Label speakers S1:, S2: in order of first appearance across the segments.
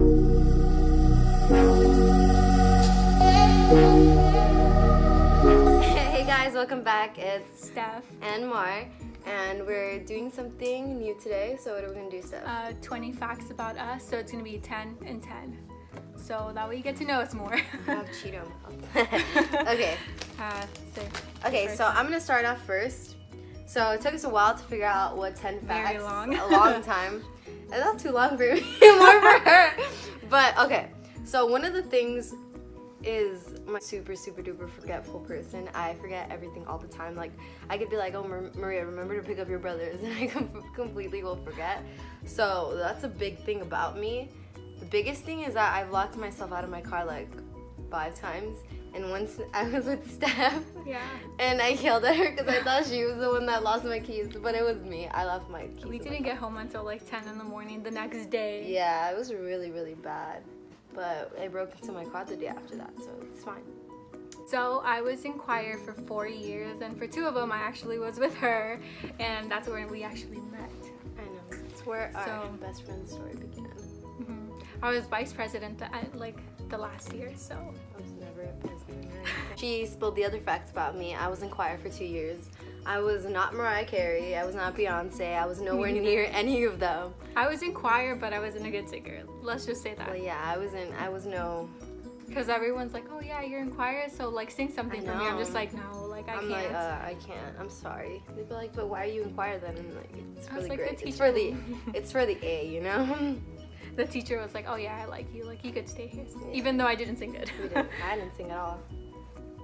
S1: Hey guys, welcome back. It's
S2: Steph.
S1: and Mar, and we're doing something new today. So what are we gonna do, Steph?
S2: 20 facts about us, so it's gonna be 10 and 10. So that way you get to know us more.
S1: I have Cheeto mouth. Okay. So I'm gonna start off first. So it took us a while to figure out what 10 facts.
S2: Very long.
S1: A long time. It's not too long for me, more for her. But okay. So one of the things is I'm a super duper forgetful person. I forget everything all the time. Like I could be like, oh Maria, remember to pick up your brothers, and I completely will forget. So that's a big thing about me. The biggest thing is that I've locked myself out of my car like 5 times, and once I was with Steph,
S2: Yeah.
S1: and I yelled at her because I thought she was the one that lost my keys, but it was me. I left my keys.
S2: We didn't get home until like 10 in the morning the next day.
S1: Yeah, it was really bad. But I broke into my car the day after that, so it's fine.
S2: So I was in choir for 4 years, and for 2 of them I actually was with her, and that's where we actually met.
S1: I know. It's where our best friend story began.
S2: I was vice president like the last year, so.
S1: I was never a president or anything. She spilled the other facts about me. I was in choir for 2 years. I was not Mariah Carey. I was not Beyonce. I was nowhere near any of them.
S2: I was in choir, but I wasn't a good singer. Let's just say that.
S1: Well, yeah, I was no.
S2: Because everyone's like, oh yeah, you're in choir, so like sing something for me. I'm just like, no, like I can't.
S1: I'm like, I can't. I'm sorry. They'd be like, but why are you in choir then? And like, it's really
S2: like,
S1: great.
S2: the
S1: It's for the A, you know.
S2: The teacher was like, oh yeah, I like you. Like you could stay here, even though I didn't sing good.
S1: I didn't sing at all.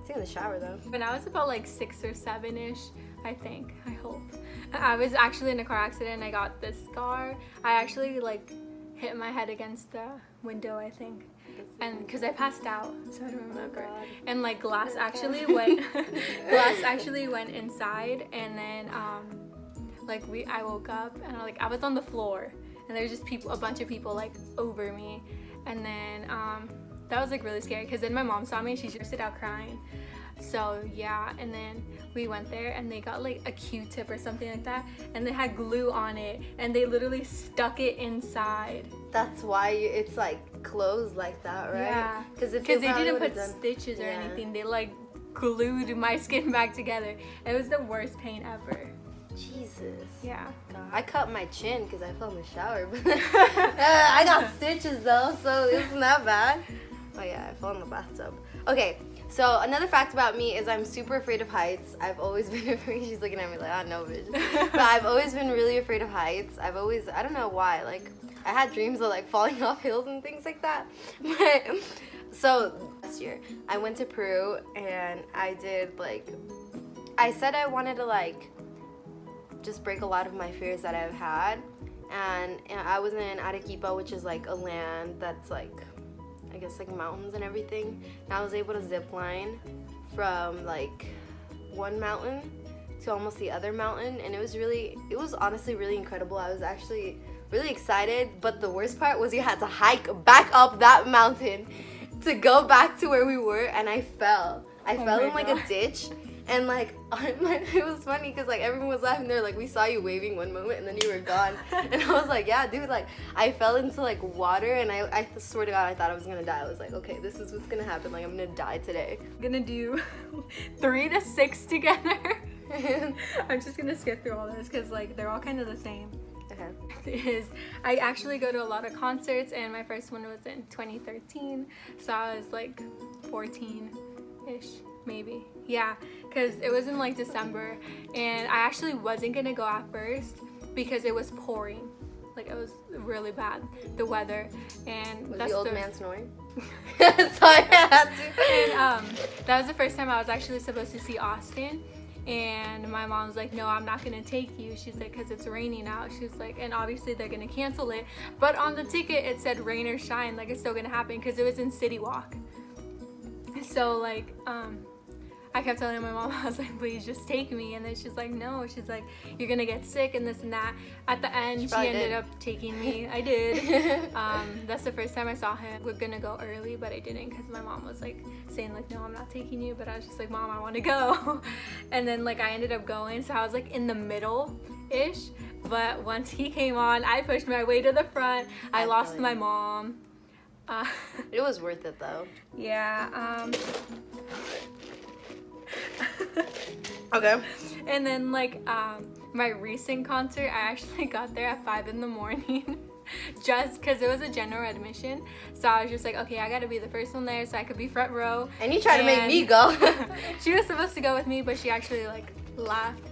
S1: I sang in the shower though.
S2: When I was about like 6 or 7-ish, I think, I hope, I was actually in a car accident. I got this scar. I actually like hit my head against the window, I think, and because I passed out, so I don't remember. And like glass actually went inside, and then I woke up and I was on the floor, and there was just a bunch of people like over me, and then that was like really scary because then my mom saw me and she just sit out crying. So yeah, and then we went there and they got like a Q-tip or something like that, and they had glue on it, and they literally stuck it inside.
S1: That's why it's like closed like that, right?
S2: Yeah,
S1: because they
S2: didn't put stitches or anything. They like glued my skin back together. It was the worst pain ever.
S1: Jesus.
S2: Yeah.
S1: God. I cut my chin because I fell in the shower, but I got stitches though, so it wasn't that bad. Oh yeah, I fell in the bathtub. Okay, so another fact about me is I'm super afraid of heights. I've always been afraid. She's looking at me like, oh no, bitch. But I've always been really afraid of heights. I don't know why. Like, I had dreams of like falling off hills and things like that. But so last year, I went to Peru and I said I wanted to like just break a lot of my fears that I've had. And I was in Arequipa, which is like a land that's like, I guess like mountains and everything, and I was able to zip line from like one mountain to almost the other mountain, and it was honestly really incredible. I was actually really excited, but the worst part was you had to hike back up that mountain to go back to where we were, and I fell in like a ditch. And like it was funny because like everyone was laughing. They're like, we saw you waving one moment and then you were gone. And I was like, yeah, dude, like I fell into like water, and I swear to God, I thought I was gonna die. I was like, okay, this is what's gonna happen. Like I'm gonna die today.
S2: I'm gonna do 3 to 6 together. I'm just gonna skip through all this because like they're all kind of the same. I actually go to a lot of concerts, and my first one was in 2013, so I was like 14-ish. Maybe, yeah, because it was in like December, and I actually wasn't gonna go at first because it was pouring, like it was really bad, the weather, and
S1: was the old man snoring? So I had to.
S2: And that was the first time I was actually supposed to see Austin, and my mom was like, no, I'm not gonna take you. She's like, because it's raining out. She's like, and obviously they're gonna cancel it, but on the ticket it said rain or shine, like it's still gonna happen because it was in City Walk. So like I kept telling my mom, I was like, please just take me. And then she's like, no. She's like, you're going to get sick and this and that. At the end, she ended up taking me. I did. That's the first time I saw him. We're going to go early, but I didn't because my mom was like saying like, no, I'm not taking you. But I was just like, Mom, I want to go. And then like I ended up going. So I was like in the middle-ish. But once he came on, I pushed my way to the front. I lost my mom.
S1: It was worth it though.
S2: Yeah.
S1: Okay.
S2: And then like my recent concert, I actually got there at 5 in the morning. Just because it was a general admission. So I was just like, okay, I gotta be the first one there so I could be front row.
S1: And you tried to make me go.
S2: She was supposed to go with me, but she actually like left.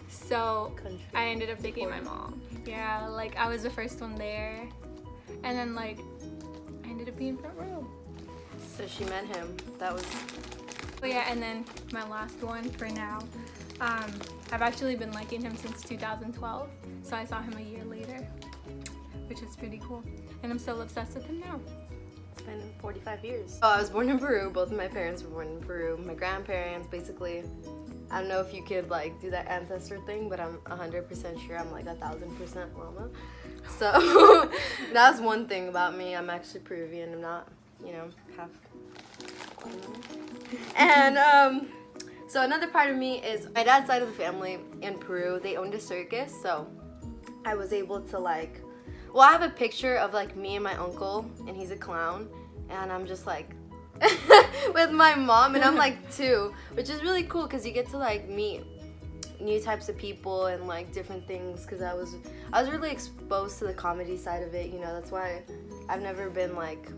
S2: So I ended up taking my mom. Yeah, like I was the first one there. And then like I ended up being front row.
S1: So she met him. That was...
S2: But yeah, and then my last one for now. I've actually been liking him since 2012. So I saw him a year later, which is pretty cool. And I'm still obsessed with him now.
S1: It's been 45 years. Oh, I was born in Peru. Both of my parents were born in Peru. My grandparents, basically, I don't know if you could like do that ancestor thing, but I'm 100% sure I'm like 1,000% Llama. So that's one thing about me. I'm actually Peruvian. I'm not, you know, half. And so another part of me is my dad's side of the family in Peru. They owned a circus, so I was able to like. Well, I have a picture of like me and my uncle, and he's a clown, and I'm just like with my mom, and I'm like 2, which is really cool because you get to like meet new types of people and like different things. Because I was really exposed to the comedy side of it, you know. That's why I've never been like,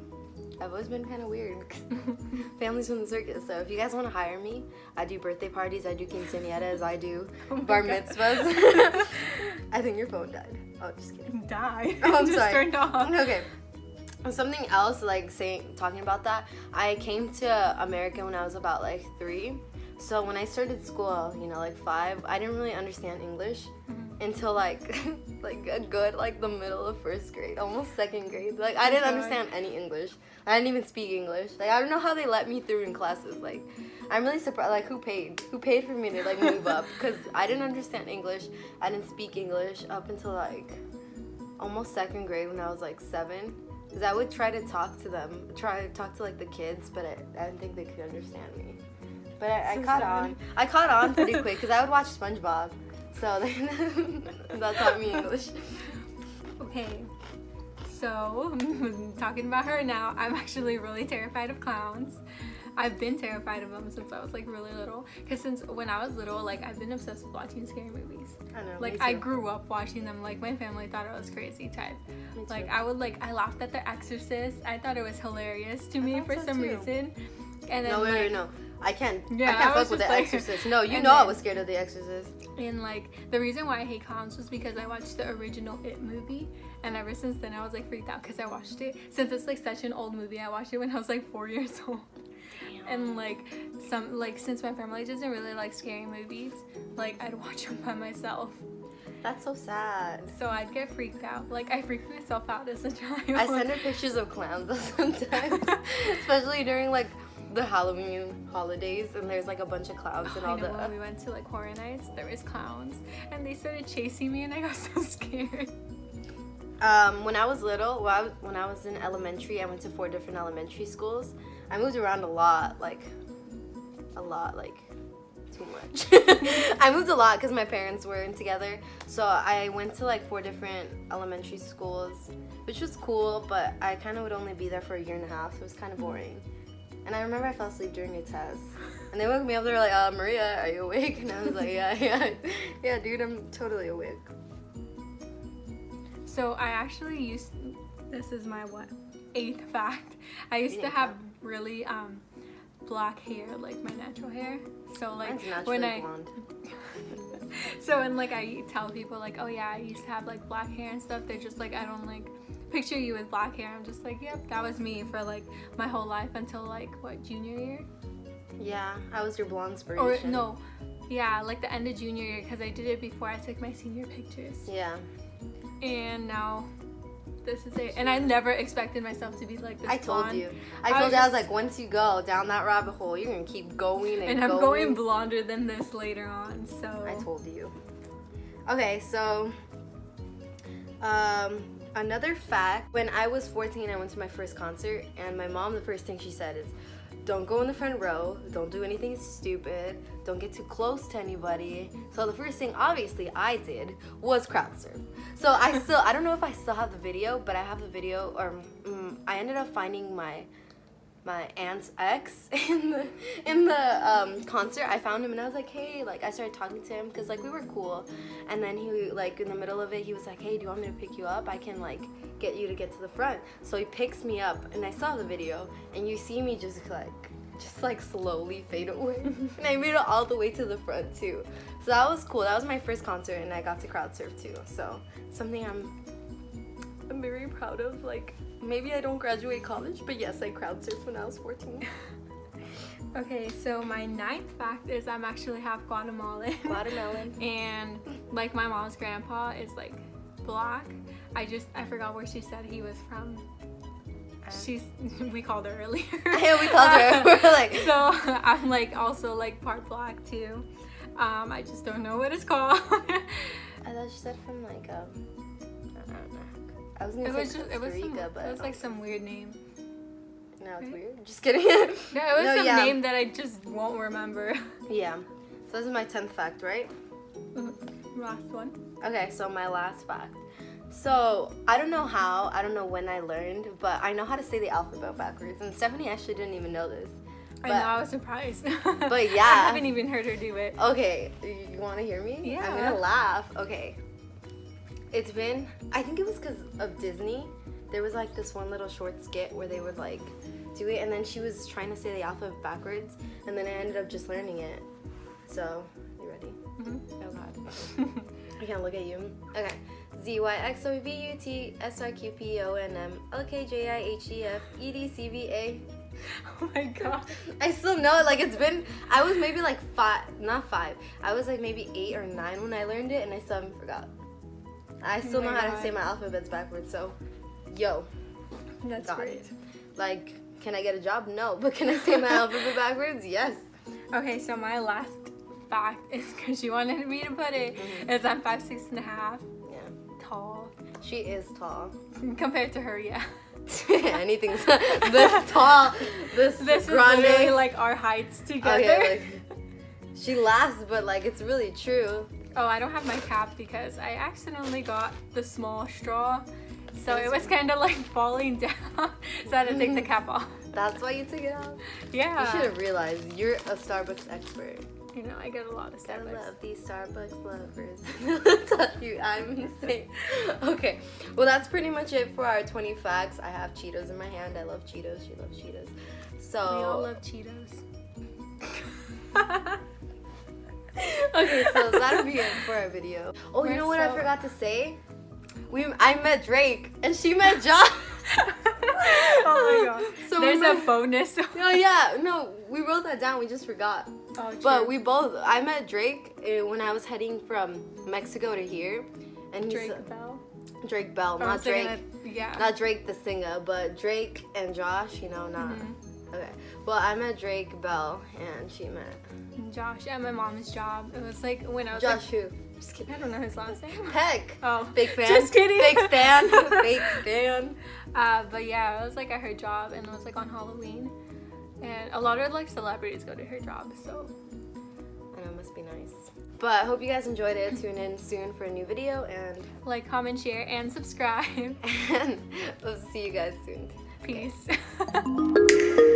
S1: I've always been kind of weird. Families from the circus. So if you guys want to hire me, I do birthday parties, I do quinceañeras, I do bar mitzvahs. I think your phone died. Oh, just kidding.
S2: Die.
S1: Oh, I'm
S2: just
S1: sorry.
S2: Turned off.
S1: Okay. Something else, like talking about that, I came to America when I was about like 3. So when I started school, you know, like 5, I didn't really understand English until like a good like the middle of 1st grade, almost 2nd grade. Like I didn't understand any English. I didn't even speak English. Like I don't know how they let me through in classes. Like I'm really surprised. Like who paid for me to like move up? Because I didn't understand English. I didn't speak English up until like almost 2nd grade when I was like 7. Because I would try to talk to them, try to talk to like the kids, but I didn't think they could understand me. But I caught on. I caught on pretty quick because I would watch SpongeBob. So that taught me English.
S2: Okay, so talking about her now, I'm actually really terrified of clowns. I've been terrified of them since I was like really little. Because since when I was little, like I've been obsessed with watching scary movies.
S1: I know.
S2: Like I grew up watching them. Like my family thought I was crazy type. Like I laughed at The Exorcist. I thought it was hilarious to me for some reason. And then
S1: no, no. I can't
S2: I
S1: fuck with The Exorcist. No, you know I was scared of The Exorcist.
S2: And like the reason why I hate clowns was because I watched the original It movie, and ever since then I was like freaked out because I watched it. Since it's like such an old movie, I watched it when I was like 4 years old. And like since my family doesn't really like scary movies, like I'd watch them by myself.
S1: That's so sad.
S2: So I'd get freaked out. Like I freaked myself out as a child.
S1: I send her pictures of clowns sometimes, especially during like the Halloween holidays, and there's like a bunch of clowns and all that.
S2: When we went to like horror nights, there was clowns, and they started chasing me, and I got so scared.
S1: When I was little, when I was in elementary, I went to 4 different elementary schools. I moved around a lot, like too much. I moved a lot because my parents weren't together, so I went to like 4 different elementary schools, which was cool, but I kind of would only be there for a year and a half, so it was kind of boring. And I remember I fell asleep during a test, and they woke me up. They were like, "Maria, are you awake?" And I was like, "Yeah, dude, I'm totally awake."
S2: So I actually this is my 8th fact. I used to have really black hair, like my natural hair. So like when
S1: blonde.
S2: So when like I tell people like, oh yeah, I used to have like black hair and stuff, they're just like, I don't like picture you with black hair. I'm just like, yep, that was me for like my whole life until like junior year.
S1: Yeah, I was your blonde inspiration.
S2: Or no, yeah, like the end of junior year, because I did it before I took my senior pictures.
S1: Yeah.
S2: And now this is it. And I never expected myself to be like this.
S1: I told you. I was like, once you go down that rabbit hole, you're gonna keep going and
S2: I'm going blonder than this later on. So
S1: I told you. Okay, so another fact. When I was 14, I went to my first concert, and my mom, the first thing she said is, don't go in the front row, don't do anything stupid, don't get too close to anybody. So the first thing obviously I did was crowd surf. So I don't know if I still have the video, but I have the video, or I ended up finding my aunt's ex in the concert. I found him and I was like, hey, like I started talking to him because like we were cool, and then he like in the middle of it he was like, hey, do you want me to pick you up? I can like get you to get to the front. So he picks me up and I saw the video and you see me just like slowly fade away and I made it all the way to the front too. So that was cool. That was my first concert and I got to crowd surf too. So something I'm very proud of. Like, maybe I don't graduate college, but yes, I crowd surfed when I was 14.
S2: Okay, so my 9th fact is I'm actually half Guatemalan. And like my mom's grandpa is like black. I forgot where she said he was from. We called her earlier.
S1: Yeah, we called her. We're like,
S2: so I'm like also like part black too. I just don't know what it's called.
S1: I thought she said from like I don't know. I was gonna say Costa Rica, but
S2: it was like some weird name.
S1: No, it's weird. Just kidding.
S2: No, it was some name that I just won't remember.
S1: Yeah. So this is my 10th fact, right?
S2: Last one.
S1: Okay, so my last fact. So I don't know when I learned, but I know how to say the alphabet backwards. And Stephanie actually didn't even know this.
S2: I know, I was surprised.
S1: But yeah.
S2: I haven't even heard her do it.
S1: Okay, you want to hear me?
S2: Yeah.
S1: I'm gonna laugh. Okay. It's been, I think it was because of Disney. There was like this one little short skit where they would like do it, and then she was trying to say the alphabet backwards, and then I ended up just learning it. So, you ready?
S2: Mm-hmm.
S1: Oh god. I can't look at you. Okay. ZYXOVUTSRQPONM LKJIHEFEDCVA.
S2: Oh my god.
S1: I still know it. Like, it's been, I was maybe like 5, not 5. I was like maybe 8 or 9 when I learned it, and I still haven't forgot. I still know how to say my alphabets backwards, so yo.
S2: That's
S1: got
S2: great.
S1: it. Like, can I get a job? No. But can I say my alphabet backwards? Yes.
S2: Okay, so my last fact is because you wanted me to put it, is I'm 5'6.5".
S1: Yeah.
S2: Tall.
S1: She is tall.
S2: Compared to her, yeah.
S1: Anything's this tall. This
S2: is
S1: grande.
S2: literally like our heights together.
S1: Okay, like, she laughs, but like it's really true.
S2: Oh, I don't have my cap because I accidentally got the small straw. So it was kind of like falling down. So I had to take the cap off.
S1: That's why you took it off?
S2: Yeah.
S1: You should have realized you're a Starbucks expert.
S2: You know, I get a lot of Starbucks.
S1: I love these Starbucks lovers. Tell you, I'm insane. Okay, well that's pretty much it for our 20 facts. I have Cheetos in my hand. I love Cheetos. She loves Cheetos. So
S2: we all love Cheetos.
S1: Okay, so that'll be it for our video. Oh, you know what I forgot to say? I met Drake and she met Josh.
S2: Oh my god. So there's a bonus.
S1: No, yeah, no, we wrote that down. We just forgot.
S2: Oh, true.
S1: But I met Drake when I was heading from Mexico to here, and
S2: Drake Bell.
S1: Drake Bell, not Drake.
S2: Yeah.
S1: Not Drake the singer, but Drake and Josh. You know, not. Okay. Well, I met Drake Bell, and she met
S2: Josh at my mom's job. It was like when I was
S1: Josh who? Just kidding.
S2: I don't know his last name.
S1: Heck.
S2: Oh.
S1: Fake fan.
S2: Just kidding.
S1: Fake stan. Fake stan.
S2: But yeah, it was like at her job, and it was like on Halloween, and a lot of like celebrities go to her job, so
S1: I know, it must be nice. But I hope you guys enjoyed it. Tune in soon for a new video, and
S2: like, comment, share, and subscribe.
S1: And we'll see you guys soon.
S2: Peace.
S1: Okay.